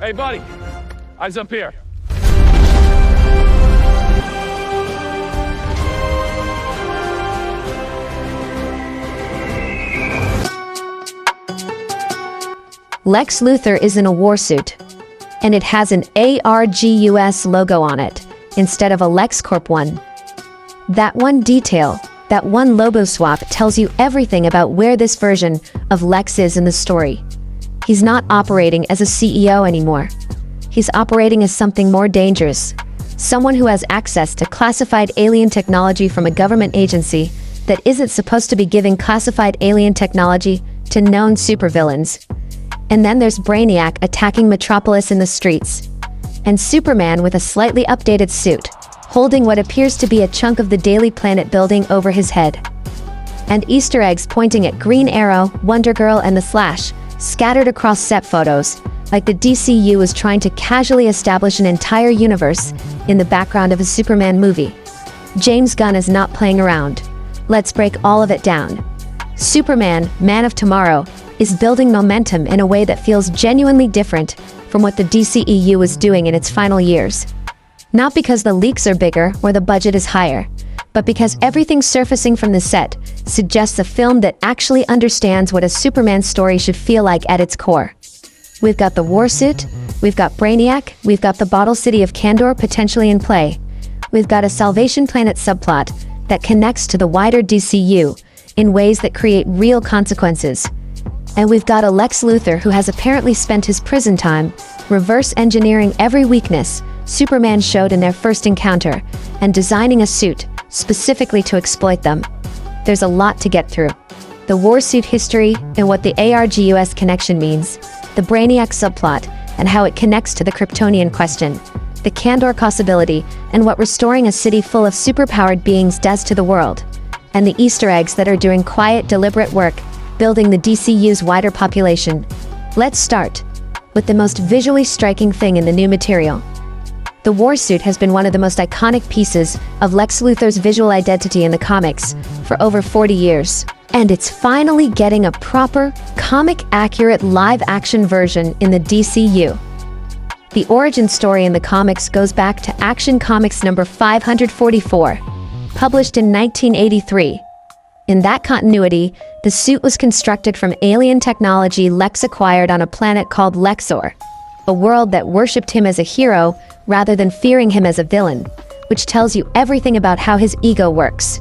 Hey, buddy. Eyes up here. Lex Luthor is in a Warsuit, and it has an ARGUS logo on it, instead of a LexCorp one. That one detail, that one Lobo swap tells you everything about where this version of Lex is in the story. He's not operating as a CEO anymore. He's operating as something more dangerous. Someone who has access to classified alien technology from a government agency that isn't supposed to be giving classified alien technology to known supervillains. And then there's Brainiac attacking Metropolis in the streets. And Superman with a slightly updated suit, holding what appears to be a chunk of the Daily Planet building over his head. And Easter eggs pointing at Green Arrow, Wonder Girl, and the Flash, scattered across set photos, like the DCU was trying to casually establish an entire universe in the background of a Superman movie. James Gunn is not playing around. Let's break all of it down. Superman, Man of Tomorrow, is building momentum in a way that feels genuinely different from what the DCEU was doing in its final years. Not because the leaks are bigger or the budget is higher, but because everything surfacing from the set suggests a film that actually understands what a Superman story should feel like at its core. We've got the Warsuit, we've got Brainiac, we've got the Bottle City of Kandor potentially in play. We've got a Salvation Planet subplot that connects to the wider DCU in ways that create real consequences. And we've got a Lex Luthor who has apparently spent his prison time reverse engineering every weakness Superman showed in their first encounter and designing a suit specifically to exploit them. There's a lot to get through. The Warsuit history and what the ARGUS connection means, the Brainiac subplot and how it connects to the Kryptonian question, the Kandor possibility and what restoring a city full of superpowered beings does to the world, and the Easter eggs that are doing quiet, deliberate work building the DCU's wider population. Let's start with the most visually striking thing in the new material. The Warsuit has been one of the most iconic pieces of Lex Luthor's visual identity in the comics for over 40 years. And it's finally getting a proper, comic-accurate live-action version in the DCU. The origin story in the comics goes back to Action Comics number 544, published in 1983. In that continuity, the suit was constructed from alien technology Lex acquired on a planet called Lexor, a world that worshipped him as a hero rather than fearing him as a villain, which tells you everything about how his ego works.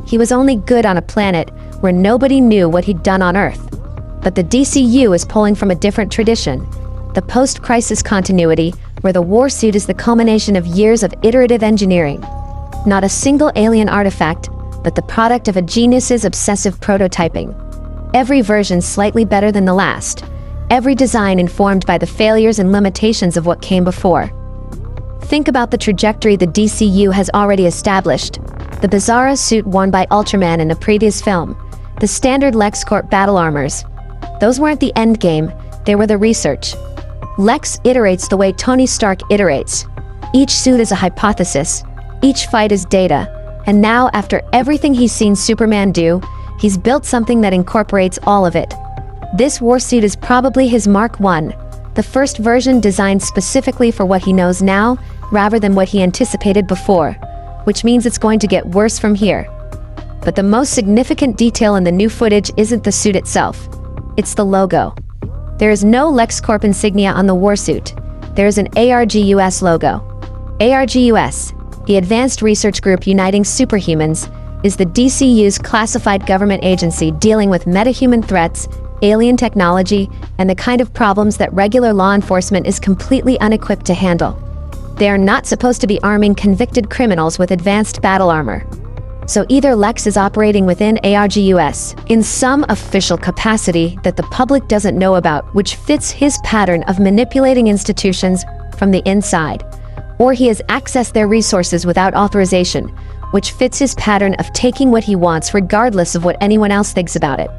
He was only good on a planet where nobody knew what he'd done on Earth. But the DCU is pulling from a different tradition, the post-crisis continuity, where the Warsuit is the culmination of years of iterative engineering. Not a single alien artifact, but the product of a genius's obsessive prototyping. Every version slightly better than the last. Every design informed by the failures and limitations of what came before. Think about the trajectory the DCU has already established. The bizarre suit worn by Ultraman in a previous film. The standard LexCorp battle armors. Those weren't the end game, they were the research. Lex iterates the way Tony Stark iterates. Each suit is a hypothesis. Each fight is data. And now, after everything he's seen Superman do, he's built something that incorporates all of it. This Warsuit is probably his Mark I, the first version designed specifically for what he knows now, rather than what he anticipated before, which means it's going to get worse from here. But the most significant detail in the new footage isn't the suit itself. It's the logo. There is no LexCorp insignia on the Warsuit. There is an ARGUS logo. ARGUS, the Advanced Research Group Uniting Superhumans, is the DCU's classified government agency dealing with metahuman threats, alien technology, and the kind of problems that regular law enforcement is completely unequipped to handle. They are not supposed to be arming convicted criminals with advanced battle armor. So either Lex is operating within ARGUS in some official capacity that the public doesn't know about, which fits his pattern of manipulating institutions from the inside, or he has accessed their resources without authorization, which fits his pattern of taking what he wants regardless of what anyone else thinks about it.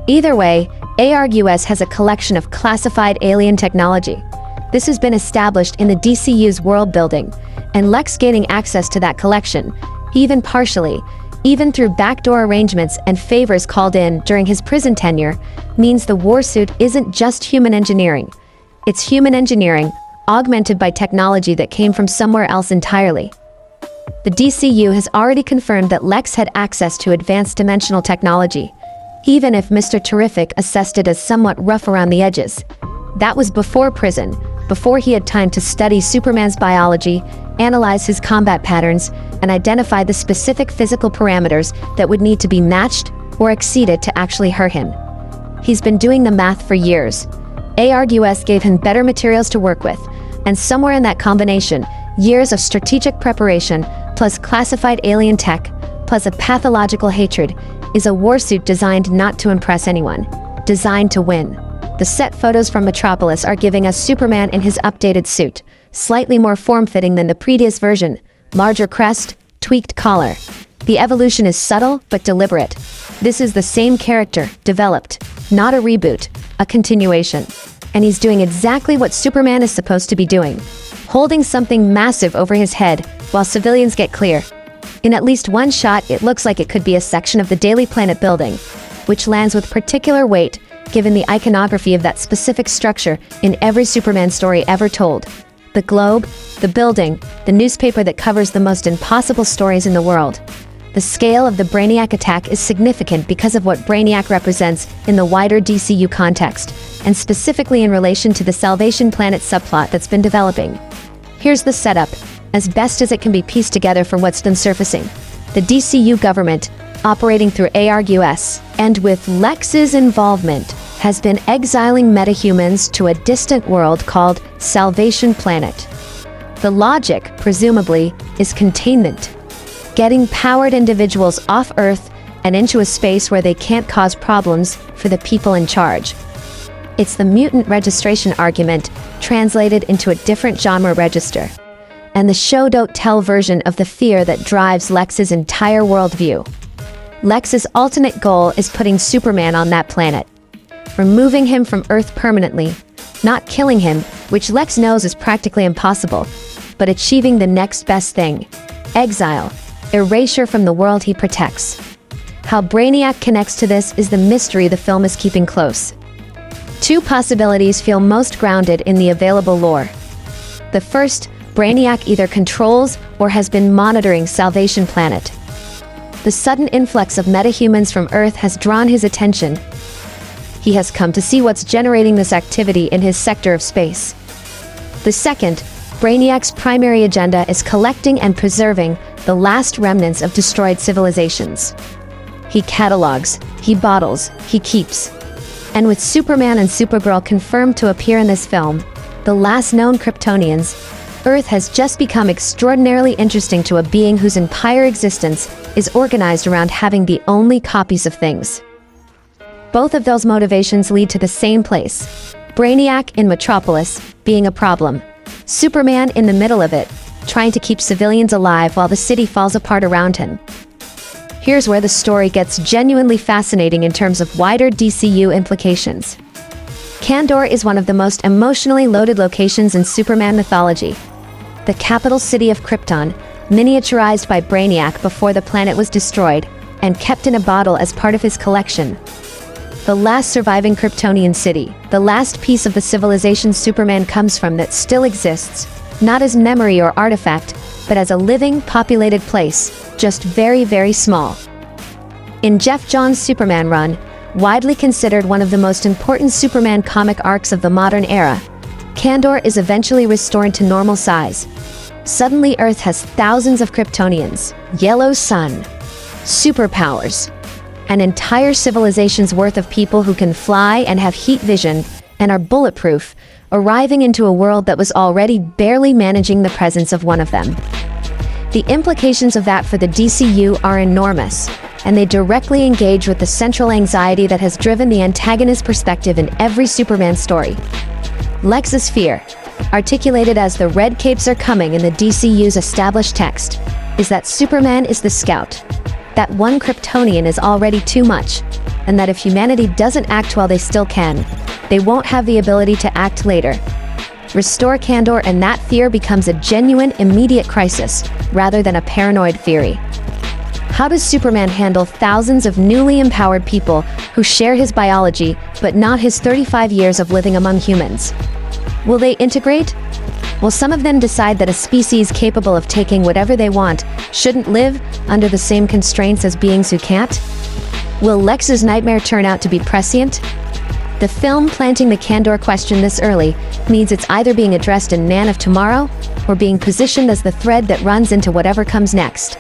Either way, ARGUS has a collection of classified alien technology. This has been established in the DCU's world building, and Lex gaining access to that collection, even partially, even through backdoor arrangements and favors called in during his prison tenure, means the Warsuit isn't just human engineering. It's human engineering, augmented by technology that came from somewhere else entirely. The DCU has already confirmed that Lex had access to advanced dimensional technology, even if Mr. Terrific assessed it as somewhat rough around the edges. That was before prison, before he had time to study Superman's biology, analyze his combat patterns, and identify the specific physical parameters that would need to be matched or exceeded to actually hurt him. He's been doing the math for years. ARGUS gave him better materials to work with, and somewhere in that combination, years of strategic preparation, plus classified alien tech, plus a pathological hatred, is a warsuit designed not to impress anyone, designed to win. The set photos from Metropolis are giving us Superman in his updated suit, slightly more form-fitting than the previous version, larger crest, tweaked collar. The evolution is subtle but deliberate. This is the same character, developed, not a reboot, a continuation. And he's doing exactly what Superman is supposed to be doing, holding something massive over his head while civilians get clear. In at least one shot, it looks like it could be a section of the Daily Planet building, which lands with particular weight given the iconography of that specific structure in every Superman story ever told. The globe, the building, the newspaper that covers the most impossible stories in the world. The scale of the Brainiac attack is significant because of what Brainiac represents in the wider DCU context, and specifically in relation to the Salvation Planet subplot that's been developing. Here's the setup, as best as it can be pieced together from what's been surfacing. The DCU government, operating through ARGUS, and with Lex's involvement, has been exiling metahumans to a distant world called Salvation Planet. The logic, presumably, is containment. Getting powered individuals off Earth and into a space where they can't cause problems for the people in charge. It's the mutant registration argument translated into a different genre register, and the show-don't-tell version of the fear that drives Lex's entire worldview. Lex's ultimate goal is putting Superman on that planet, removing him from Earth permanently, not killing him, which Lex knows is practically impossible, but achieving the next best thing: exile, erasure from the world he protects. How Brainiac connects to this is the mystery the film is keeping close. Two possibilities feel most grounded in the available lore. The first, Brainiac either controls or has been monitoring Salvation Planet. The sudden influx of metahumans from Earth has drawn his attention. He has come to see what's generating this activity in his sector of space. The second, Brainiac's primary agenda is collecting and preserving the last remnants of destroyed civilizations. He catalogs, he bottles, he keeps. And with Superman and Supergirl confirmed to appear in this film, the last known Kryptonians, Earth has just become extraordinarily interesting to a being whose entire existence is organized around having the only copies of things. Both of those motivations lead to the same place: Brainiac in Metropolis being a problem, Superman in the middle of it, trying to keep civilians alive while the city falls apart around him. Here's where the story gets genuinely fascinating in terms of wider DCU implications. Kandor is one of the most emotionally loaded locations in Superman mythology. The capital city of Krypton, miniaturized by Brainiac before the planet was destroyed, and kept in a bottle as part of his collection. The last surviving Kryptonian city, the last piece of the civilization Superman comes from that still exists, not as memory or artifact, but as a living, populated place, just very, very small. In Jeff Johns' Superman run, widely considered one of the most important Superman comic arcs of the modern era, Kandor is eventually restored to normal size. Suddenly Earth has thousands of Kryptonians, yellow sun, superpowers, an entire civilization's worth of people who can fly and have heat vision and are bulletproof, arriving into a world that was already barely managing the presence of one of them. The implications of that for the DCU are enormous, and they directly engage with the central anxiety that has driven the antagonist perspective in every Superman story. Lex's fear, articulated as "the red capes are coming" in the DCU's established text, is that Superman is the scout, that one Kryptonian is already too much, and that if humanity doesn't act while they still can, they won't have the ability to act later. Restore Kandor and that fear becomes a genuine, immediate crisis, rather than a paranoid theory. How does Superman handle thousands of newly empowered people who share his biology, but not his 35 years of living among humans? Will they integrate? Will some of them decide that a species capable of taking whatever they want shouldn't live under the same constraints as beings who can't? Will Lex's nightmare turn out to be prescient? The film planting the Candor question this early means it's either being addressed in Man of Tomorrow or being positioned as the thread that runs into whatever comes next.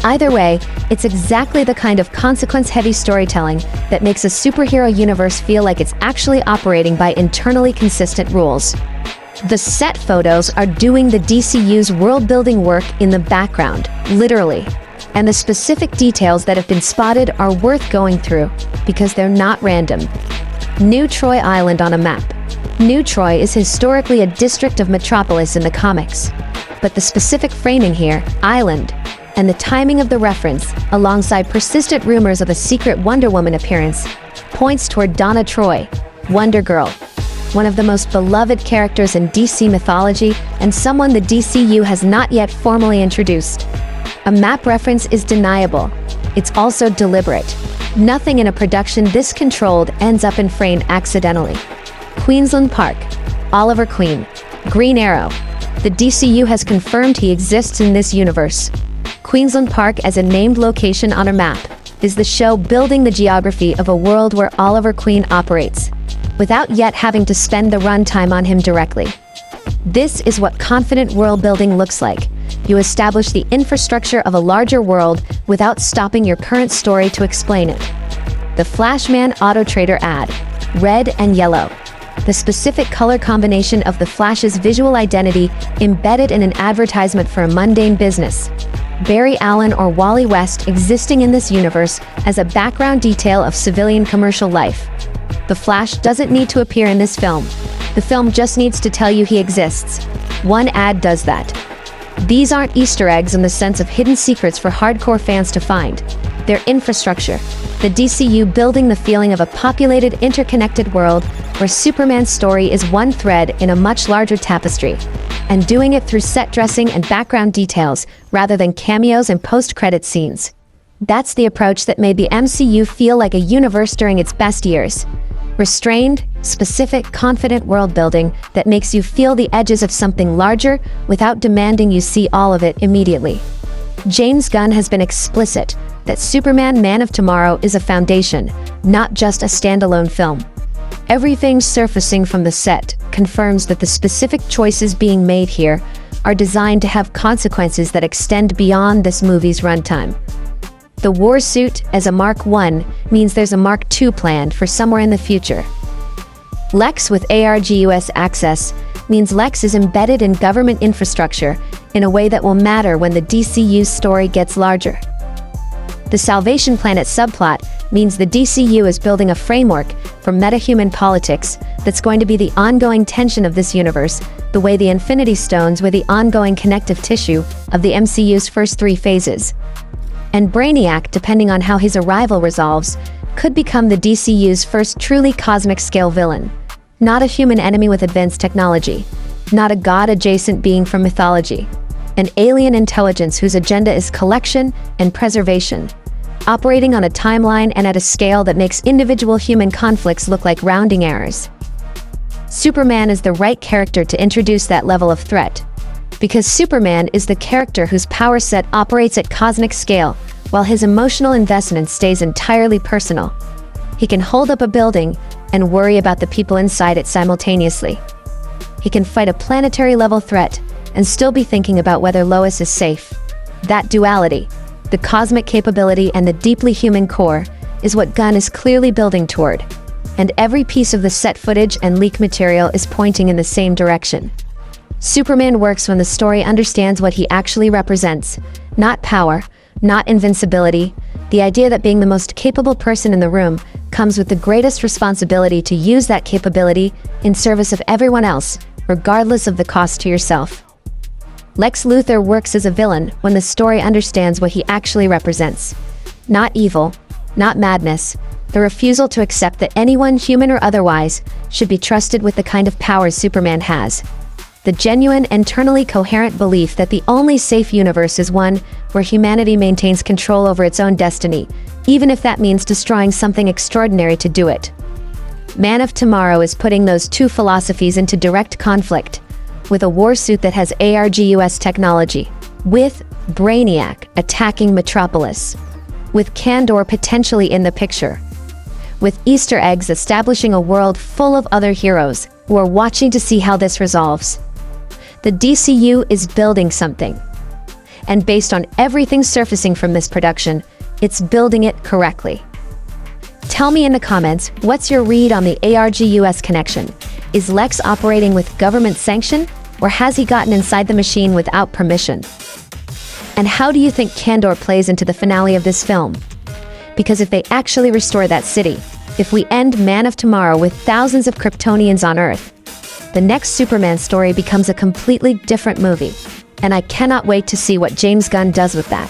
Either way, it's exactly the kind of consequence-heavy storytelling that makes a superhero universe feel like it's actually operating by internally consistent rules. The set photos are doing the DCU's world-building work in the background, literally. And the specific details that have been spotted are worth going through, because they're not random. New Troy Island on a map. New Troy is historically a district of Metropolis in the comics. But the specific framing here, island, and the timing of the reference, alongside persistent rumors of a secret Wonder Woman appearance, points toward Donna Troy, Wonder Girl, one of the most beloved characters in DC mythology and someone the DCU has not yet formally introduced. A map reference is deniable. It's also deliberate. Nothing in a production this controlled ends up in frame accidentally. Queensland Park, Oliver Queen, Green Arrow. The DCU has confirmed he exists in this universe. Queensland Park as a named location on a map is the show building the geography of a world where Oliver Queen operates, without yet having to spend the runtime on him directly. This is what confident world building looks like. You establish the infrastructure of a larger world without stopping your current story to explain it. The Flashman Auto Trader ad, red and yellow. The specific color combination of the Flash's visual identity embedded in an advertisement for a mundane business. Barry Allen or Wally West existing in this universe as a background detail of civilian commercial life. The Flash doesn't need to appear in this film. The film just needs to tell you he exists. One ad does that. These aren't Easter eggs in the sense of hidden secrets for hardcore fans to find. They're infrastructure. The DCU building the feeling of a populated, interconnected world where Superman's story is one thread in a much larger tapestry, and doing it through set dressing and background details rather than cameos and post-credit scenes. That's the approach that made the MCU feel like a universe during its best years. Restrained, specific, confident world building that makes you feel the edges of something larger without demanding you see all of it immediately. James Gunn has been explicit that Superman Man of Tomorrow is a foundation, not just a standalone film. Everything surfacing from the set confirms that the specific choices being made here are designed to have consequences that extend beyond this movie's runtime. The Warsuit as a Mark I means there's a Mark II planned for somewhere in the future. Lex with ARGUS access means Lex is embedded in government infrastructure in a way that will matter when the DCU's story gets larger. The Salvation Planet subplot means the DCU is building a framework for metahuman politics that's going to be the ongoing tension of this universe, the way the Infinity Stones were the ongoing connective tissue of the MCU's first 3 phases. And Brainiac, depending on how his arrival resolves, could become the DCU's first truly cosmic-scale villain. Not a human enemy with advanced technology. Not a god-adjacent being from mythology. An alien intelligence whose agenda is collection and preservation. Operating on a timeline and at a scale that makes individual human conflicts look like rounding errors. Superman is the right character to introduce that level of threat. Because Superman is the character whose power set operates at cosmic scale, while his emotional investment stays entirely personal. He can hold up a building and worry about the people inside it simultaneously. He can fight a planetary-level threat and still be thinking about whether Lois is safe. That duality, the cosmic capability and the deeply human core, is what Gunn is clearly building toward. And every piece of the set footage and leak material is pointing in the same direction. Superman works when the story understands what he actually represents. Not power, not invincibility. The idea that being the most capable person in the room comes with the greatest responsibility to use that capability in service of everyone else, regardless of the cost to yourself. Lex Luthor works as a villain when the story understands what he actually represents. Not evil, not madness, the refusal to accept that anyone, human or otherwise, should be trusted with the kind of powers Superman has. The genuine, internally coherent belief that the only safe universe is one where humanity maintains control over its own destiny, even if that means destroying something extraordinary to do it. Man of Tomorrow is putting those two philosophies into direct conflict, with a warsuit that has ARGUS technology, with Brainiac attacking Metropolis, with Kandor potentially in the picture, with Easter eggs establishing a world full of other heroes who are watching to see how this resolves. The DCU is building something, and based on everything surfacing from this production, it's building it correctly. Tell me in the comments, what's your read on the ARGUS connection? Is Lex operating with government sanction, or has he gotten inside the machine without permission? And how do you think Kandor plays into the finale of this film? Because if they actually restore that city, if we end Man of Tomorrow with thousands of Kryptonians on Earth, the next Superman story becomes a completely different movie. And I cannot wait to see what James Gunn does with that.